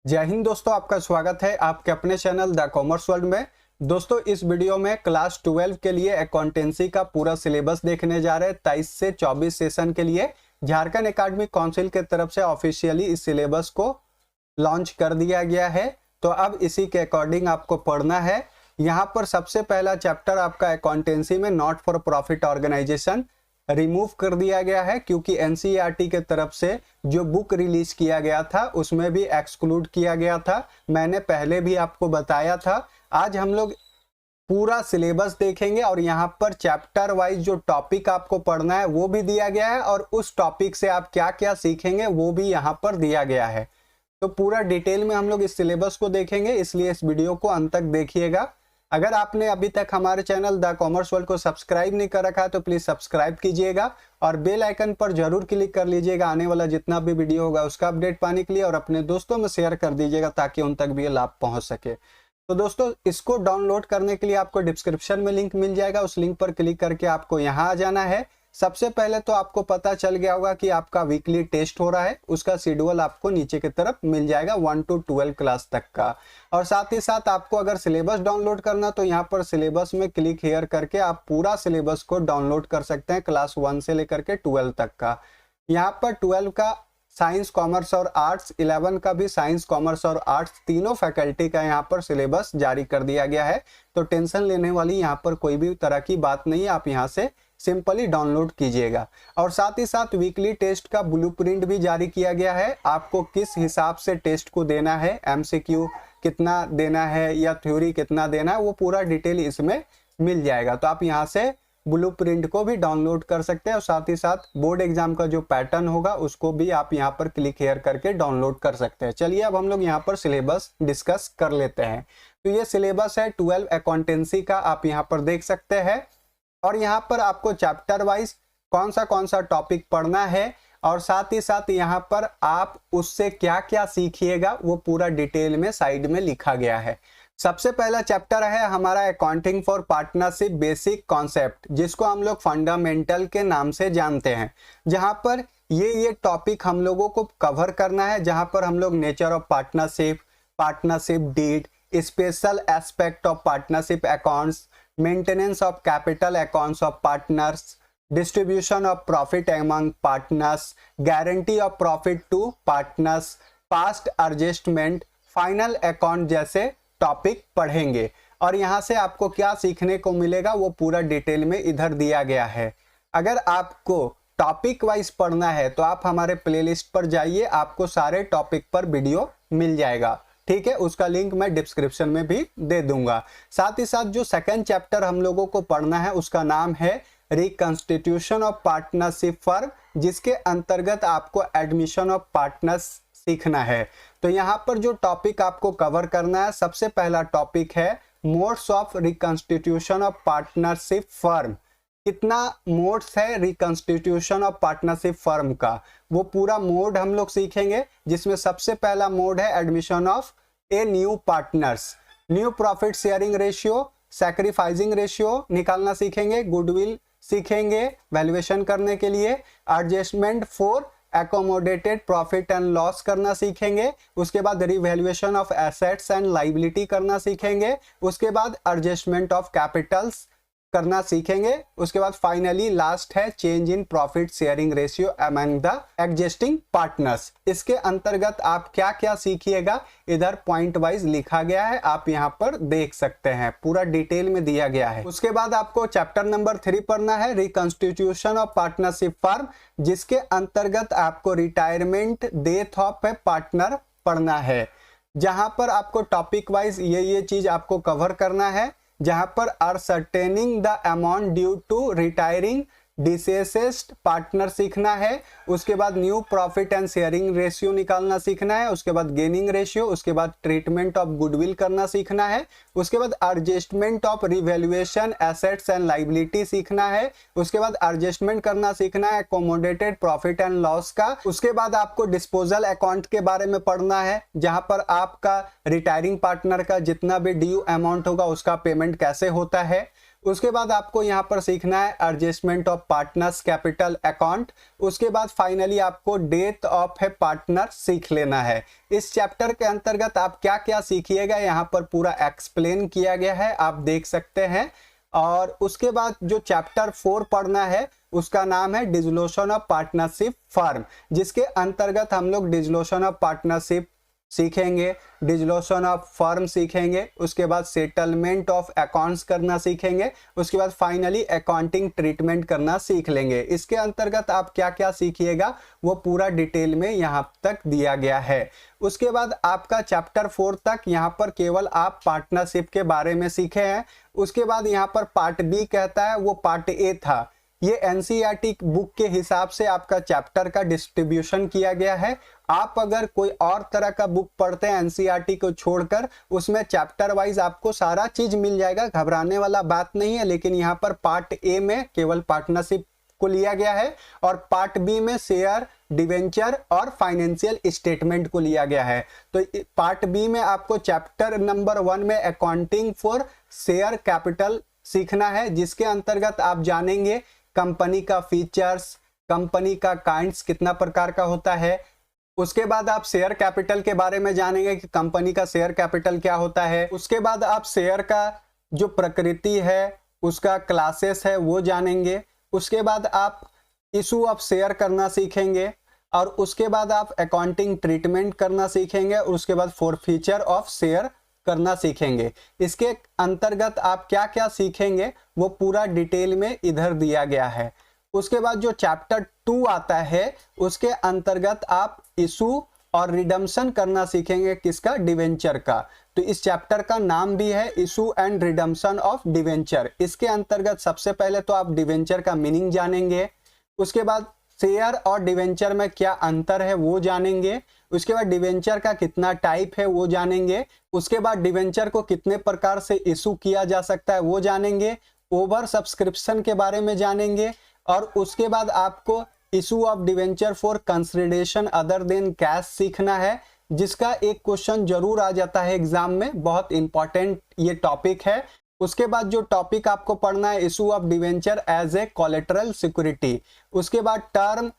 जय हिंद दोस्तों, आपका स्वागत है आपके अपने चैनल द कॉमर्स वर्ल्ड में। दोस्तों, इस वीडियो में क्लास 12 के लिए अकाउंटेंसी का पूरा सिलेबस देखने जा रहे हैं। 23 से 24 सेशन के लिए झारखंड एकेडमिक काउंसिल के तरफ से ऑफिशियली इस सिलेबस को लॉन्च कर दिया गया है। तो अब इसी के अकॉर्डिंग आपको पढ़ना है। यहाँ पर सबसे पहला चैप्टर आपका अकाउंटेंसी में not for profit organisation remove कर दिया गया है, क्योंकि एनसीईआरटी के तरफ से जो बुक रिलीज किया गया था उसमें भी एक्सक्लूड किया गया था। मैंने पहले भी आपको बताया था। आज हम लोग पूरा सिलेबस देखेंगे और यहाँ पर चैप्टर वाइज जो टॉपिक आपको पढ़ना है वो भी दिया गया है और उस टॉपिक से आप क्या क्या सीखेंगे वो भी यहाँ पर दिया गया है। तो पूरा डिटेल में हम लोग इस सिलेबस को देखेंगे, इसलिए इस वीडियो को अंत तक देखिएगा। अगर आपने अभी तक हमारे चैनल द कॉमर्स वर्ल्ड को सब्सक्राइब नहीं कर रखा है तो प्लीज सब्सक्राइब कीजिएगा और बेल आइकन पर जरूर क्लिक कर लीजिएगा आने वाला जितना भी वीडियो होगा उसका अपडेट पाने के लिए, और अपने दोस्तों में शेयर कर दीजिएगा ताकि उन तक भी ये लाभ पहुंच सके। तो दोस्तों, इसको डाउनलोड करने के लिए आपको डिस्क्रिप्शन में लिंक मिल जाएगा, उस लिंक पर क्लिक करके आपको यहाँ आ जाना है। सबसे पहले तो आपको पता चल गया होगा कि आपका वीकली टेस्ट हो रहा है, उसका शेड्यूल आपको नीचे की तरफ मिल जाएगा 1 to 12 क्लास तक का। और साथ ही साथ आपको अगर सिलेबस डाउनलोड करना तो यहाँ पर सिलेबस में क्लिक हेयर करके आप पूरा सिलेबस को डाउनलोड कर सकते हैं, क्लास 1 से लेकर के 12 तक का। यहाँ पर 12 का साइंस, कॉमर्स और आर्ट्स, 11 का भी साइंस, कॉमर्स और आर्ट्स तीनों फैकल्टी का यहाँ पर सिलेबस जारी कर दिया गया है। तो टेंशन लेने वाली यहाँ पर कोई भी तरह की बात नहीं है, आप यहाँ से सिंपली डाउनलोड कीजिएगा। और साथ ही साथ वीकली टेस्ट का ब्लूप्रिंट भी जारी किया गया है। आपको किस हिसाब से टेस्ट को देना है, एमसीक्यू कितना देना है या थ्योरी कितना देना है, वो पूरा डिटेल इसमें मिल जाएगा। तो आप यहाँ से ब्लूप्रिंट को भी डाउनलोड कर सकते हैं और साथ ही साथ बोर्ड एग्जाम का जो पैटर्न होगा उसको भी आप यहाँ पर क्लिक हेयर करके डाउनलोड कर सकते हैं। चलिए अब हम लोग यहाँ पर सिलेबस डिस्कस कर लेते हैं। तो ये सिलेबस है 12 अकाउंटेंसी का, आप यहाँ पर देख सकते हैं। और यहाँ पर आपको चैप्टर वाइज कौन सा टॉपिक पढ़ना है और साथ ही साथ यहाँ पर आप उससे क्या क्या सीखिएगा वो पूरा डिटेल में साइड में लिखा गया है। सबसे पहला चैप्टर है हमारा accounting for partnership basic concept, जिसको हम लोग फंडामेंटल के नाम से जानते हैं। जहाँ पर ये टॉपिक हम लोगों को कवर करना है, जहाँ पर हम लोग nature of partnership, partnership deed, special aspect of partnership accounts, maintenance of capital accounts of partners, distribution of profit among partners, guarantee of profit to partners, past adjustment, final account जैसे topic पढ़ेंगे। और यहाँ से आपको क्या सीखने को मिलेगा वो पूरा डिटेल में इधर दिया गया है। अगर आपको टॉपिक वाइज पढ़ना है तो आप हमारे प्लेलिस्ट पर जाइए, आपको सारे टॉपिक पर वीडियो मिल जाएगा, ठीक है। उसका लिंक मैं डिस्क्रिप्शन में भी दे दूंगा। साथ ही साथ जो सेकंड चैप्टर हम लोगों को पढ़ना है उसका नाम है रिकंस्टिट्यूशन ऑफ पार्टनरशिप फर्म, जिसके अंतर्गत आपको एडमिशन ऑफ पार्टनर्स सीखना है। तो यहाँ पर जो टॉपिक आपको कवर करना है, सबसे पहला टॉपिक है modes of reconstitution of partnership firm. कितना मोड्स है रिकंस्टिट्यूशन ऑफ पार्टनरशिप फर्म का, वो पूरा मोड हम लोग सीखेंगे, जिसमें सबसे पहला मोड है admission of a new partners. New profit sharing ratio, sacrificing ratio निकालना सीखेंगे, गुडविल सीखेंगे वैल्यूएशन करने के लिए, adjustment for accommodated profit and loss करना सीखेंगे। उसके बाद revaluation of assets and liability करना सीखेंगे। उसके बाद एडजस्टमेंट ऑफ कैपिटल्स करना सीखेंगे। उसके बाद फाइनली लास्ट है change in profit sharing ratio among the existing partners. इसके अंतर्गत आप क्या क्या सीखिएगा इधर पॉइंट वाइज लिखा गया है, आप यहाँ पर देख सकते हैं, पूरा डिटेल में दिया गया है। उसके बाद आपको चैप्टर नंबर 3 पढ़ना है रिकंस्टिट्यूशन ऑफ पार्टनरशिप फर्म, जिसके अंतर्गत आपको retirement death of A partner पढ़ना है। जहां पर आपको टॉपिक वाइज ये चीज आपको कवर करना है, जहां पर ascertaining the amount due to retiring deceased partner सीखना है। उसके बाद new profit and sharing ratio निकालना सीखना है। उसके बाद गेनिंग रेशियो, उसके बाद ट्रीटमेंट ऑफ गुडविल करना सीखना है। उसके बाद adjustment of revaluation assets and liability सीखना है। उसके बाद एडजस्टमेंट करना सीखना है अकोमोडेटेड प्रॉफिट एंड लॉस का। उसके बाद आपको डिस्पोजल अकाउंट के बारे में पढ़ना है, जहां पर आपका रिटायरिंग पार्टनर का जितना भी ड्यू अमाउंट होगा उसका पेमेंट कैसे होता है। उसके बाद आपको यहाँ पर सीखना है adjustment of partners capital account. उसके बाद फाइनली आपको डेथ ऑफ ए पार्टनर सीख लेना है। इस चैप्टर के अंतर्गत आप क्या क्या सीखिएगा यहाँ पर पूरा एक्सप्लेन किया गया है, आप देख सकते हैं। और उसके बाद जो चैप्टर 4 पढ़ना है उसका नाम है डिसोल्यूशन ऑफ पार्टनरशिप फर्म, जिसके अंतर्गत हम लोग डिसोल्यूशन ऑफ पार्टनरशिप सीखेंगे, डिसोल्यूशन ऑफ फर्म सीखेंगे, उसके बाद सेटलमेंट ऑफ अकाउंट्स करना सीखेंगे, उसके बाद फाइनली अकाउंटिंग ट्रीटमेंट करना सीख लेंगे। इसके अंतर्गत आप क्या क्या सीखिएगा वो पूरा डिटेल में यहाँ तक दिया गया है। उसके बाद आपका चैप्टर 4 तक यहाँ पर केवल आप पार्टनरशिप के बारे में सीखे हैं। उसके बाद यहाँ पर पार्ट बी कहता है, वो पार्ट ए था। ये एनसीईआरटी बुक के हिसाब से आपका चैप्टर का डिस्ट्रीब्यूशन किया गया है। आप अगर कोई और तरह का बुक पढ़ते हैं एनसीईआरटी को छोड़कर, उसमें चैप्टर वाइज आपको सारा चीज मिल जाएगा, घबराने वाला बात नहीं है। लेकिन यहाँ पर पार्ट ए में केवल पार्टनरशिप को लिया गया है और पार्ट बी में शेयर, डिवेंचर और फाइनेंशियल स्टेटमेंट को लिया गया है। तो पार्ट बी में आपको चैप्टर नंबर 1 में अकाउंटिंग फॉर शेयर कैपिटल सीखना है, जिसके अंतर्गत आप जानेंगे कंपनी का फीचर्स, कंपनी का काइंड्स कितना प्रकार का होता है। उसके बाद आप शेयर कैपिटल के बारे में जानेंगे कि कंपनी का शेयर कैपिटल क्या होता है। उसके बाद आप शेयर का जो प्रकृति है, उसका क्लासेस है, वो जानेंगे। उसके बाद आप इशू ऑफ शेयर करना सीखेंगे और उसके बाद आप अकाउंटिंग ट्रीटमेंट करना सीखेंगे और उसके बाद फॉरफीचर ऑफ शेयर करना सीखेंगे। इसके अंतर्गत आप क्या क्या सीखेंगे वो पूरा डिटेल में इधर दिया गया है। उसके बाद जो चैप्टर 2 आता है उसके अंतर्गत आप इशू और रिडम्पशन करना सीखेंगे, किसका, डिवेंचर का। तो इस चैप्टर का नाम भी है issue and redemption of debenture. इसके अंतर्गत सबसे पहले तो आप डिवेंचर का मीनिंग जानेंगे, उसके बाद शेयर और डिवेंचर में क्या अंतर है वो जानेंगे, उसके बाद डिवेंचर का कितना टाइप है वो जानेंगे, उसके बाद डिवेंचर को कितने प्रकार से इशू किया जा सकता है वो जानेंगे, ओवर सब्सक्रिप्शन के बारे में जानेंगे और उसके बाद आपको issue of debenture for consideration other than cash सीखना है, जिसका एक क्वेश्चन जरूर आ जाता है एग्जाम में, बहुत इंपॉर्टेंट ये टॉपिक है। उसके बाद जो टॉपिक आपको पढ़ना है issue of debenture as a collateral security. उसके बाद term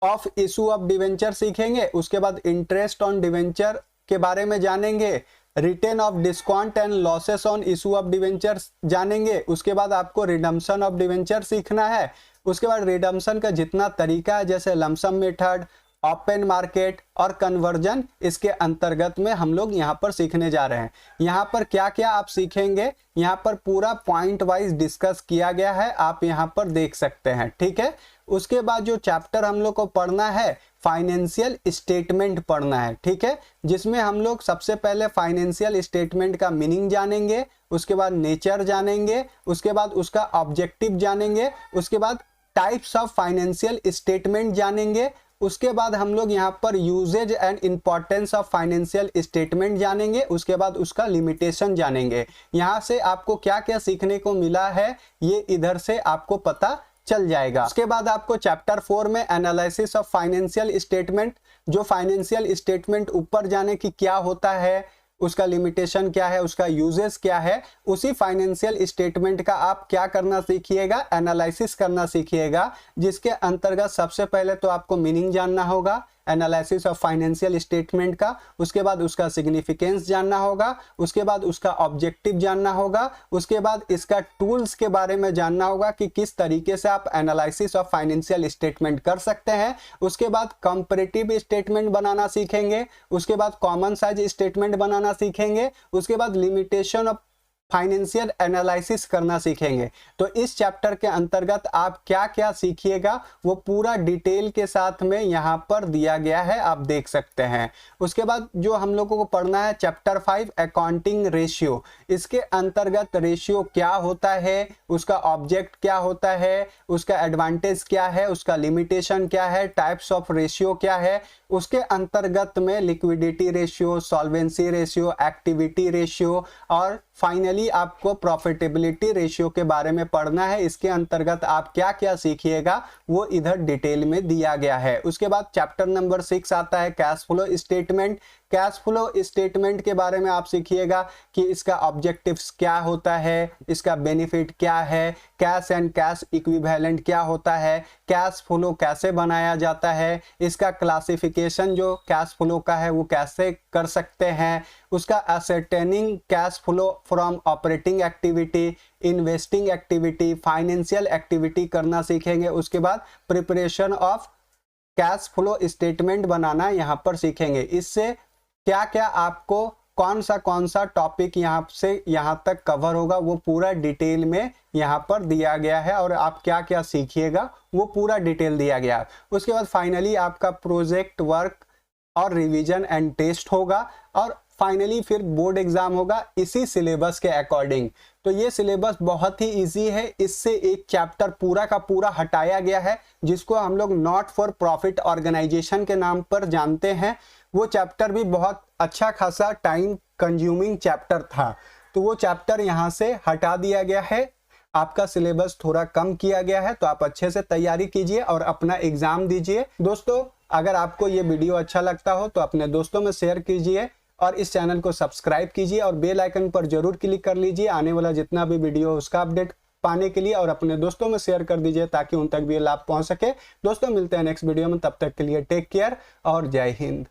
of issue of debenture सीखेंगे, उसके बाद इंटरेस्ट ऑन डिवेंचर के बारे में जानेंगे, written off discount and losses on issue of debenture जानेंगे। उसके बाद आपको रिडम्पशन ऑफ डिवेंचर सीखना है। उसके बाद रिडम्पशन का जितना तरीका है जैसे लमसम मेथड, ओपन मार्केट और कन्वर्जन, इसके अंतर्गत में हम लोग यहाँ पर सीखने जा रहे हैं। यहाँ पर क्या क्या आप सीखेंगे यहाँ पर पूरा पॉइंट वाइज डिस्कस किया गया है, आप यहाँ पर देख सकते हैं, ठीक है। उसके बाद जो चैप्टर हम लोग को पढ़ना है फाइनेंशियल स्टेटमेंट पढ़ना है, ठीक है, जिसमें हम लोग सबसे पहले फाइनेंशियल स्टेटमेंट का मीनिंग जानेंगे, उसके बाद नेचर जानेंगे, उसके बाद उसका ऑब्जेक्टिव जानेंगे, उसके बाद टाइप्स ऑफ फाइनेंशियल स्टेटमेंट जानेंगे, उसके बाद हम लोग यहाँ पर uses and importance of financial statement जानेंगे, उसके बाद उसका लिमिटेशन जानेंगे। यहाँ से आपको क्या क्या सीखने को मिला है ये इधर से आपको पता चल जाएगा। उसके बाद आपको चैप्टर 4 में एनालिसिस ऑफ फाइनेंशियल स्टेटमेंट, जो फाइनेंशियल स्टेटमेंट ऊपर जाने की क्या होता है, उसका लिमिटेशन क्या है, उसका यूजेस क्या है, उसी फाइनेंशियल स्टेटमेंट का आप क्या करना सीखिएगा, एनालिसिस करना सीखिएगा, जिसके अंतर्गत सबसे पहले तो आपको मीनिंग जानना होगा एनालिसिस ऑफ फाइनेंशियल स्टेटमेंट का, उसके बाद उसका सिग्निफिकेंस जानना होगा, उसके बाद उसका ऑब्जेक्टिव जानना होगा, उसके बाद इसका टूल्स के बारे में जानना होगा कि किस तरीके से आप एनालिसिस ऑफ फाइनेंशियल स्टेटमेंट कर सकते हैं, उसके बाद कंपैरेटिव स्टेटमेंट बनाना सीखेंगे, उसके बाद कॉमन साइज स्टेटमेंट बनाना सीखेंगे, उसके बाद लिमिटेशन ऑफ फाइनेंशियल एनालिसिस करना सीखेंगे। तो इस चैप्टर के अंतर्गत आप क्या क्या सीखिएगा वो पूरा डिटेल के साथ में यहाँ पर दिया गया है, आप देख सकते हैं। उसके बाद जो हम लोगों को पढ़ना है चैप्टर 5 अकाउंटिंग रेशियो, इसके अंतर्गत रेशियो क्या होता है, उसका ऑब्जेक्ट क्या होता है, उसका एडवांटेज क्या है, उसका लिमिटेशन क्या है, टाइप्स ऑफ रेशियो क्या है, उसके अंतर्गत में liquidity ratio, solvency ratio, activity ratio और फाइनली आपको प्रॉफिटेबिलिटी रेशियो के बारे में पढ़ना है। इसके अंतर्गत आप क्या क्या सीखिएगा वो इधर डिटेल में दिया गया है। उसके बाद चैप्टर नंबर 6 आता है cash flow statement. Cash flow statement के बारे में आप सीखिएगा कि इसका ऑब्जेक्टिव्स क्या होता है, इसका बेनिफिट क्या है, कैश एंड कैश इक्विवेलेंट क्या होता है, कैश फ्लो कैसे बनाया जाता है, इसका क्लासिफिकेशन जो कैश फ्लो का है वो कैसे कर सकते हैं, उसका ascertaining cash flow from operating activity, investing activity, financial activity करना सीखेंगे। उसके बाद preparation of cash flow statement बनाना यहाँ पर सीखेंगे। इससे क्या क्या आपको कौन सा टॉपिक यहाँ से यहाँ तक कवर होगा वो पूरा डिटेल में यहाँ पर दिया गया है, और आप क्या क्या सीखिएगा वो पूरा डिटेल दिया गया है। उसके बाद फाइनली आपका प्रोजेक्ट वर्क और रिवीजन एंड टेस्ट होगा, और फाइनली फिर बोर्ड एग्जाम होगा इसी सिलेबस के अकॉर्डिंग। तो ये सिलेबस बहुत ही इजी है, इससे एक चैप्टर पूरा का पूरा हटाया गया है जिसको हम लोग नॉट फॉर प्रॉफिट ऑर्गेनाइजेशन के नाम पर जानते हैं। वो चैप्टर भी बहुत अच्छा खासा टाइम कंज्यूमिंग चैप्टर था, तो वो चैप्टर यहाँ से हटा दिया गया है, आपका सिलेबस थोड़ा कम किया गया है। तो आप अच्छे से तैयारी कीजिए और अपना एग्जाम दीजिए। दोस्तों अगर आपको ये वीडियो अच्छा लगता हो तो अपने दोस्तों में शेयर कीजिए और इस चैनल को सब्सक्राइब कीजिए और बेल आइकन पर जरूर क्लिक कर लीजिए आने वाला जितना भी वीडियो हो उसका अपडेट पाने के लिए, और अपने दोस्तों में शेयर कर दीजिए ताकि उन तक भी लाभ पहुंच सके। दोस्तों मिलते हैं नेक्स्ट वीडियो में, तब तक के लिए टेक केयर और जय हिंद।